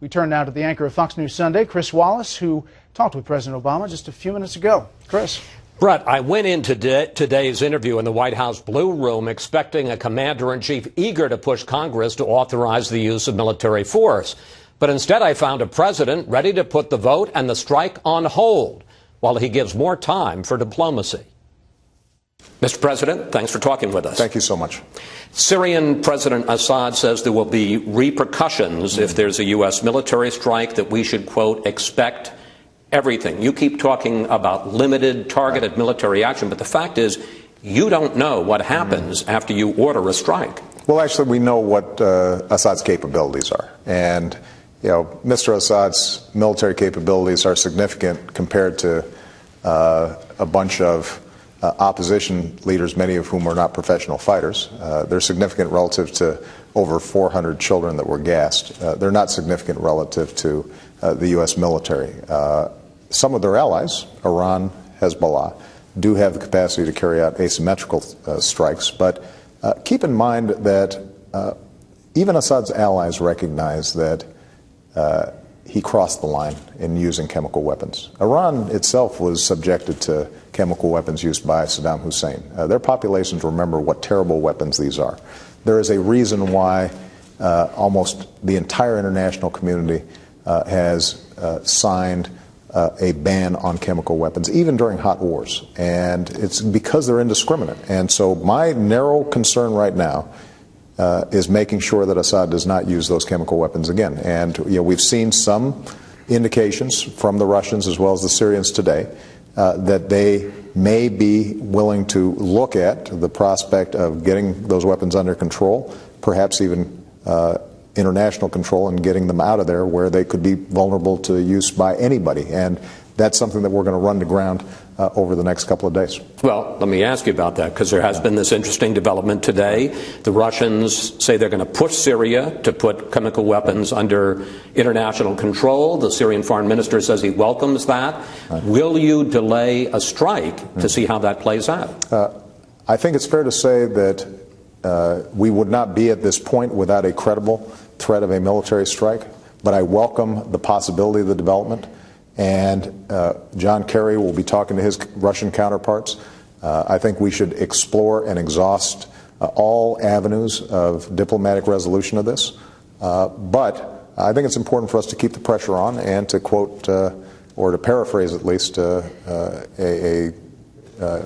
We turn now to the anchor of Fox News Sunday, Chris Wallace, who talked with President Obama just a few minutes ago. Chris. Brett, I went into today's interview in the White House Blue Room expecting a commander-in-chief eager to push Congress to authorize the use of military force. But instead, I found a president ready to put the vote and the strike on hold while he gives more time for diplomacy. Mr. President, thanks for talking with us. Thank you so much. Syrian President Assad says there will be repercussions if there's a U.S. military strike, that we should, quote, expect everything. You keep talking about limited, targeted military action, but the fact is you don't know what happens after you order a strike. Well, actually, we know what Assad's capabilities are. And, you know, Mr. Assad's military capabilities are significant compared to a bunch of opposition leaders, many of whom are not professional fighters. They're significant relative to over 400 children that were gassed. They're not significant relative to the U.S. military. Some of their allies, Iran, Hezbollah, do have the capacity to carry out asymmetrical strikes. But keep in mind that even Assad's allies recognize that he crossed the line in using chemical weapons. Iran itself was subjected to chemical weapons used by Saddam Hussein. Their populations remember what terrible weapons these are. There is a reason why almost the entire international community has signed a ban on chemical weapons, even during hot wars. And it's because they're indiscriminate. And so my narrow concern right now is making sure that Assad does not use those chemical weapons again. And we've seen some indications from the Russians as well as the Syrians today that they may be willing to look at the prospect of getting those weapons under control, perhaps even international control, and getting them out of there where they could be vulnerable to use by anybody. And that's something that we're going to run to ground over the next couple of days. Well, let me ask you about that, because there has been this interesting development today. The Russians say they're going to push Syria to put chemical weapons under international control. The Syrian foreign minister says he welcomes that. Right. Will you delay a strike to see how that plays out? I think it's fair to say that we would not be at this point without a credible threat of a military strike, but I welcome the possibility of the development. And John Kerry will be talking to his Russian counterparts. I think we should explore and exhaust all avenues of diplomatic resolution of this. But I think it's important for us to keep the pressure on and to quote, or to paraphrase at least, a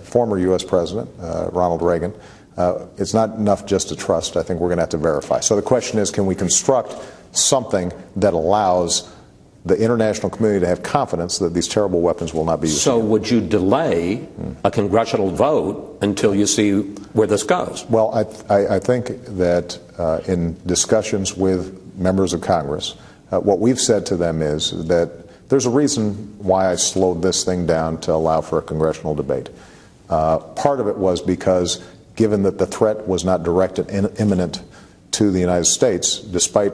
former U.S. president, Ronald Reagan. It's not enough just to trust. I think we're going to have to verify. So the question is, can we construct something that allows the international community to have confidence that these terrible weapons will not be used? So would you delay a congressional vote until you see where this goes? Well, I think that in discussions with members of Congress, what we've said to them is that there's a reason why I slowed this thing down to allow for a congressional debate. Part of it was because, given that the threat was not direct and imminent to the United States, despite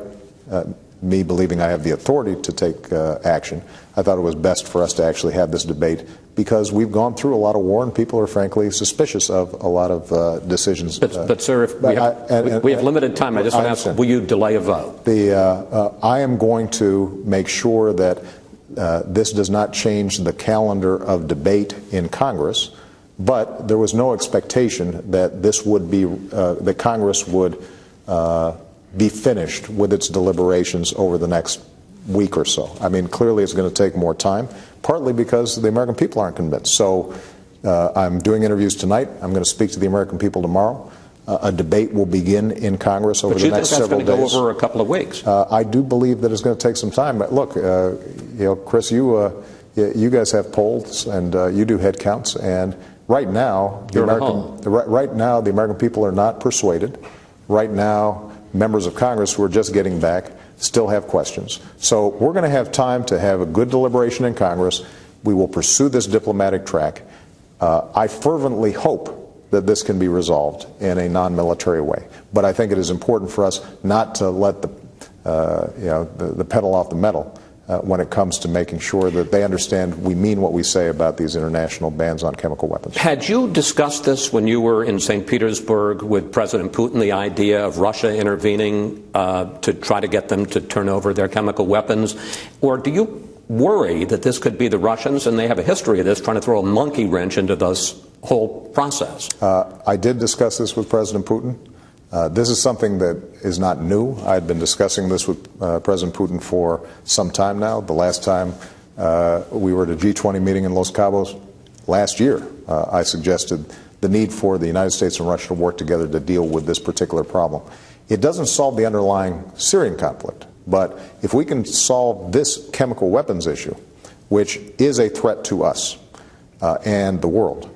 me believing I have the authority to take action, I thought it was best for us to actually have this debate, because we've gone through a lot of war and people are frankly suspicious of a lot of decisions. But sir, if we have limited time, I just want to ask, will you delay a vote? I am going to make sure that this does not change the calendar of debate in Congress, but there was no expectation that this would be, that Congress would be finished with its deliberations over the next week or so. I mean, clearly it's going to take more time, partly because the American people aren't convinced. So I'm doing interviews tonight. I'm going to speak to the American people tomorrow. A debate will begin in Congress over the next several days. But you think that's going to go over a couple of weeks? I do believe that it's going to take some time. But look, Chris, you guys have polls and you do head counts, and right now the American people are not persuaded. Right now, members of Congress who are just getting back still have questions. So we're going to have time to have a good deliberation in Congress. We will pursue this diplomatic track. I fervently hope that this can be resolved in a non-military way. But I think it is important for us not to let the pedal off the metal when it comes to making sure that they understand we mean what we say about these international bans on chemical weapons. Had you discussed this when you were in St. Petersburg with President Putin, the idea of Russia intervening to try to get them to turn over their chemical weapons? Or do you worry that this could be the Russians, and they have a history of this, trying to throw a monkey wrench into this whole process? I did discuss this with President Putin. This is something that is not new. I had been discussing this with President Putin for some time now. The last time we were at a G20 meeting in Los Cabos last year, I suggested the need for the United States and Russia to work together to deal with this particular problem. It doesn't solve the underlying Syrian conflict, but if we can solve this chemical weapons issue, which is a threat to us and the world,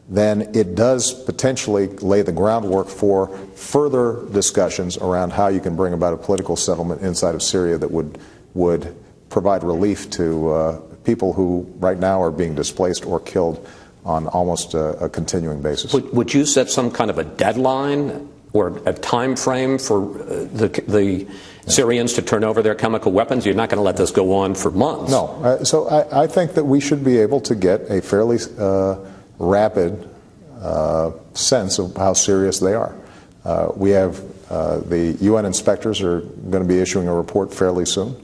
then it does potentially lay the groundwork for further discussions around how you can bring about a political settlement inside of Syria that would provide relief to people who right now are being displaced or killed on almost a continuing basis. Would you set some kind of a deadline or a time frame for the Syrians to turn over their chemical weapons? You're not going to let this go on for months. No. So I think that we should be able to get a fairly rapid sense of how serious they are. We have the UN inspectors are going to be issuing a report fairly soon,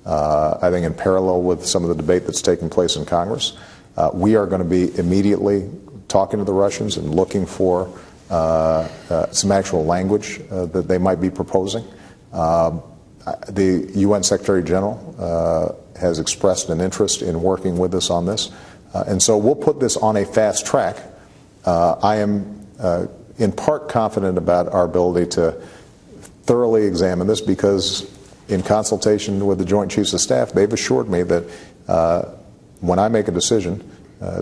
I think in parallel with some of the debate that's taking place in Congress. We are going to be immediately talking to the Russians and looking for some actual language that they might be proposing. The UN Secretary General has expressed an interest in working with us on this. And so we'll put this on a fast track. I am in part confident about our ability to thoroughly examine this because in consultation with the Joint Chiefs of Staff, they've assured me that when I make a decision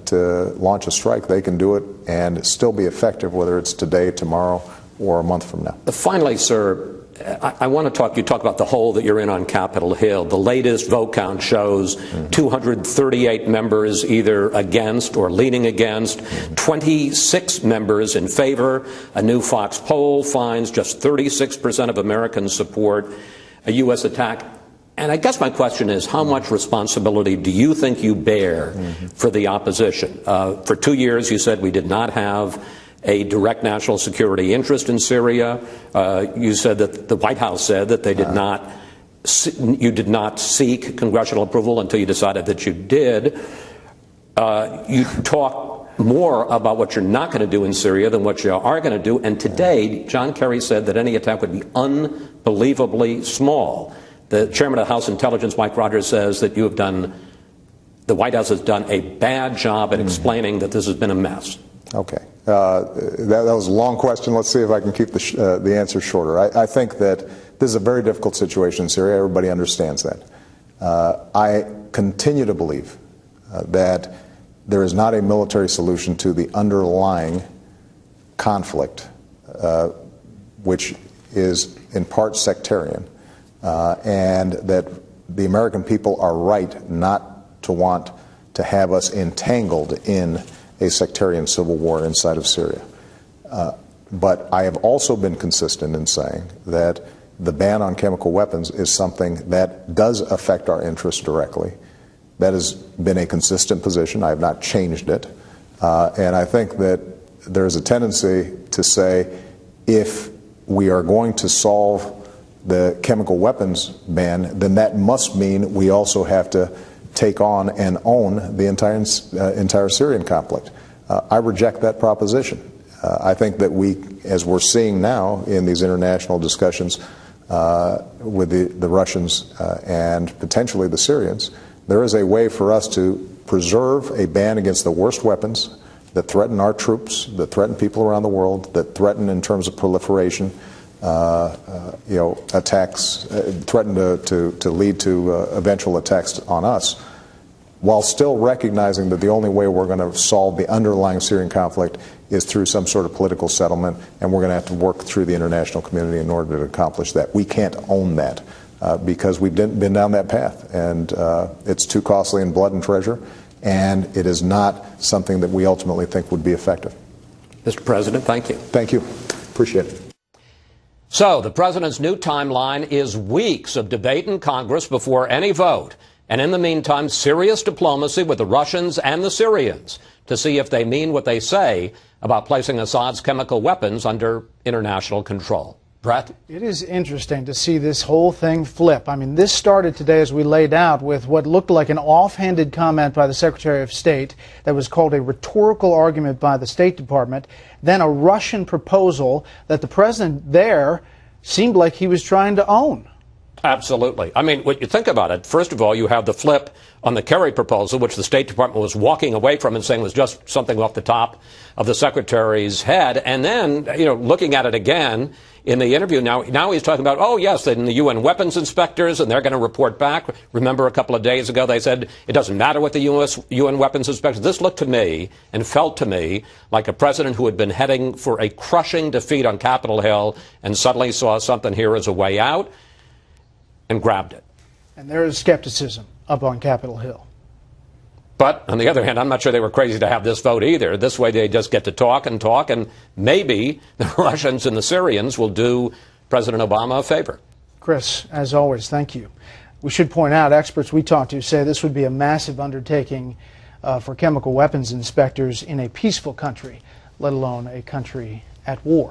to launch a strike, they can do it and still be effective, whether it's today, tomorrow, or a month from now. Finally, sir, I want to talk about the hole that you're in on Capitol Hill. The latest vote count shows 238 members either against or leaning against, 26 members in favor. A new Fox poll finds just 36% of Americans support a U.S. attack. And I guess my question is, how much responsibility do you think you bear for the opposition? For 2 years, you said we did not have a direct national security interest in Syria. You said that the White House said that they did not. You did not seek congressional approval until you decided that you did. You talk more about what you're not going to do in Syria than what you are going to do. And today, John Kerry said that any attack would be unbelievably small. The chairman of the House Intelligence, Mike Rogers, says that you have done. The White House has done a bad job at explaining that this has been a mess. Okay. That was a long question. Let's see if I can keep the answer shorter. I think that this is a very difficult situation in Syria. Everybody understands that. I continue to believe that there is not a military solution to the underlying conflict, which is in part sectarian, and that the American people are right not to want to have us entangled in a sectarian civil war inside of Syria. But I have also been consistent in saying that the ban on chemical weapons is something that does affect our interests directly. That has been a consistent position. I have not changed it. And I think that there's a tendency to say if we are going to solve the chemical weapons ban, then that must mean we also have to take on and own the entire Syrian conflict. I reject that proposition. I think that we, as we're seeing now in these international discussions with the Russians and potentially the Syrians, there is a way for us to preserve a ban against the worst weapons that threaten our troops, that threaten people around the world, that threaten in terms of proliferation, attacks, threaten to lead to eventual attacks on us, while still recognizing that the only way we're going to solve the underlying Syrian conflict is through some sort of political settlement, and we're going to have to work through the international community in order to accomplish that. We can't own that because we've been down that path, and it's too costly in blood and treasure, and it is not something that we ultimately think would be effective. Mr. President, thank you. Thank you. Appreciate it. So the president's new timeline is weeks of debate in Congress before any vote. And in the meantime, serious diplomacy with the Russians and the Syrians to see if they mean what they say about placing Assad's chemical weapons under international control. Brett? It is interesting to see this whole thing flip. I mean, this started today, as we laid out, with what looked like an offhanded comment by the Secretary of State that was called a rhetorical argument by the State Department, then a Russian proposal that the president there seemed like he was trying to own. Absolutely. I mean, when you think about it, first of all, you have the flip on the Kerry proposal, which the State Department was walking away from and saying was just something off the top of the Secretary's head. And then, looking at it again in the interview, now he's talking about, oh, yes, and the UN weapons inspectors, and they're going to report back. Remember a couple of days ago they said it doesn't matter what the UN weapons inspectors. This looked to me and felt to me like a president who had been heading for a crushing defeat on Capitol Hill and suddenly saw something here as a way out and grabbed it. And there is skepticism up on Capitol Hill. But on the other hand, I'm not sure they were crazy to have this vote either. This way they just get to talk, and maybe the Russians and the Syrians will do President Obama a favor. Chris, as always, thank you. We should point out, experts we talked to say this would be a massive undertaking for chemical weapons inspectors in a peaceful country, let alone a country at war.